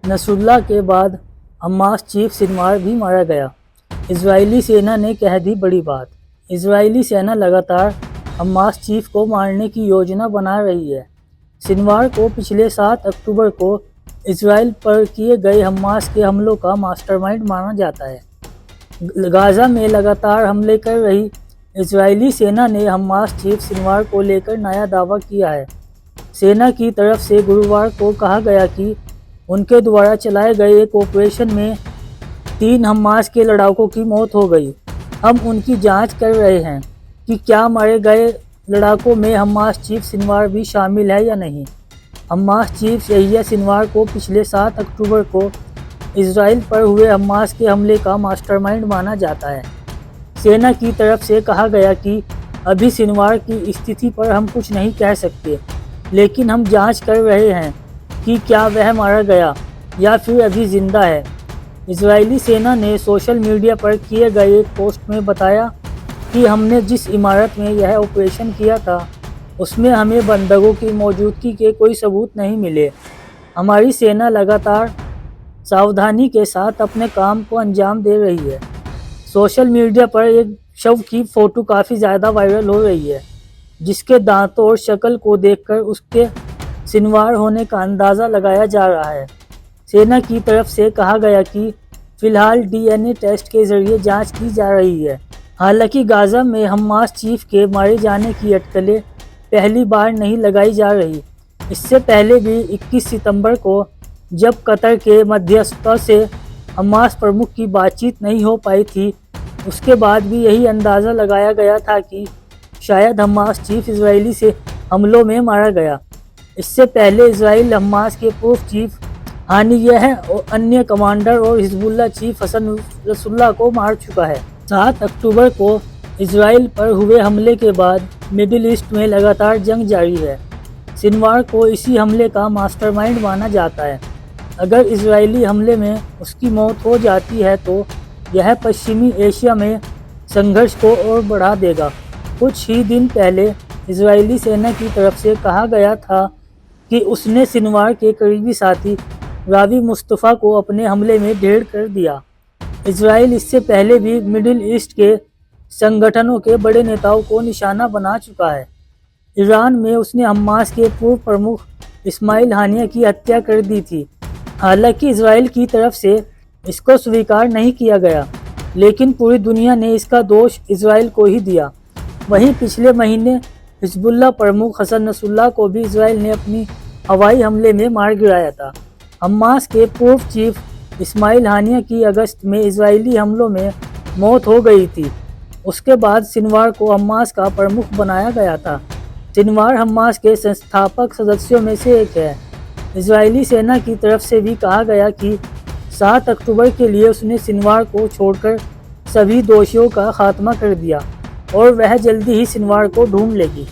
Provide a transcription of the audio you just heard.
Nasrallah के बाद Hamas chief Sinwar भी मारा गया। इजरायली सेना ने कह दी बड़ी बात। इजरायली सेना लगातार हमास चीफ को मारने की योजना बना रही है। सिनवार को पिछले 7 अक्टूबर को इजराइल पर किए गए हमास के हमलों का मास्टरमाइंड माना जाता है। गाज़ा में लगातार हमले कर रही इजरायली सेना ने हमास चीफ सिनवार को लेकर नया दावा किया है। सेना की तरफ से गुरुवार को कहा गया कि उनके द्वारा चलाए गए एक ऑपरेशन में 3 हमास के लड़ाकों की मौत हो गई। हम उनकी जांच कर रहे हैं कि क्या मारे गए लड़ाकों में हमास चीफ सिनवार भी शामिल है या नहीं। हमास चीफ यहिया सिनवार को पिछले 7 अक्टूबर को इजराइल पर हुए हमास के हमले का मास्टरमाइंड माना जाता है। सेना की तरफ से कहा गया कि अभी सिनवार की स्थिति पर हम कुछ नहीं कह सकते, लेकिन हम जांच कर रहे हैं कि क्या वह मारा गया या फिर अभी जिंदा है। इजरायली सेना ने सोशल मीडिया पर किए गए एक पोस्ट में बताया कि हमने जिस इमारत में यह ऑपरेशन किया था उसमें हमें बंधकों की मौजूदगी के कोई सबूत नहीं मिले। हमारी सेना लगातार सावधानी के साथ अपने काम को अंजाम दे रही है। सोशल मीडिया पर एक शव की फ़ोटो काफ़ी ज़्यादा वायरल हो रही है, जिसके दांतों और शक्ल को देखकर उसके सिनवार होने का अंदाज़ा लगाया जा रहा है। सेना की तरफ से कहा गया कि फ़िलहाल डीएनए टेस्ट के ज़रिए जांच की जा रही है। हालांकि गाज़ा में हमास चीफ के मारे जाने की अटकलें पहली बार नहीं लगाई जा रही। इससे पहले भी 21 सितंबर को जब कतर के मध्यस्थता से हमास प्रमुख की बातचीत नहीं हो पाई थी, उसके बाद भी यही अंदाज़ा लगाया गया था कि शायद हमास चीफ इजरायली से हमलों में मारा गया। इससे पहले इजराइल हमास के पूर्व चीफ हानियह और अन्य कमांडर और हिजबुल्लाह चीफ हसन नसरुल्लाह को मार चुका है। 7 अक्टूबर को इजराइल पर हुए हमले के बाद मिडिल ईस्ट में लगातार जंग जारी है। सिनवार को इसी हमले का मास्टरमाइंड माना जाता है। अगर इजरायली हमले में उसकी मौत हो जाती है तो यह पश्चिमी एशिया में संघर्ष को और बढ़ा देगा। कुछ ही दिन पहले इजरायली सेना की तरफ से कहा गया था कि उसने सिनवार के करीबी साथी रावी मुस्तफ़ा को अपने हमले में ढेर कर दिया। इजराइल इससे पहले भी मिडिल ईस्ट के संगठनों के बड़े नेताओं को निशाना बना चुका है। ईरान में उसने हमास के पूर्व प्रमुख इस्माइल हानिया की हत्या कर दी थी। हालांकि इजराइल की तरफ से इसको स्वीकार नहीं किया गया, लेकिन पूरी दुनिया ने इसका दोष इजराइल को ही दिया। वहीं पिछले महीने हिजबुल्लाह प्रमुख हसन नसरुल्लाह को भी इजराइल ने अपनी हवाई हमले में मार गिराया था। हमास के पूर्व चीफ इस्माइल हानिया की अगस्त में इजरायली हमलों में मौत हो गई थी। उसके बाद सिनवार को हमास का प्रमुख बनाया गया था। सिनवार हमास के संस्थापक सदस्यों में से एक है। इजरायली सेना की तरफ से भी कहा गया कि 7 अक्टूबर के लिए उसने सिनवार को छोड़कर सभी दोषियों का खात्मा कर दिया और वह जल्दी ही सिनवार को ढूंढ लेगी।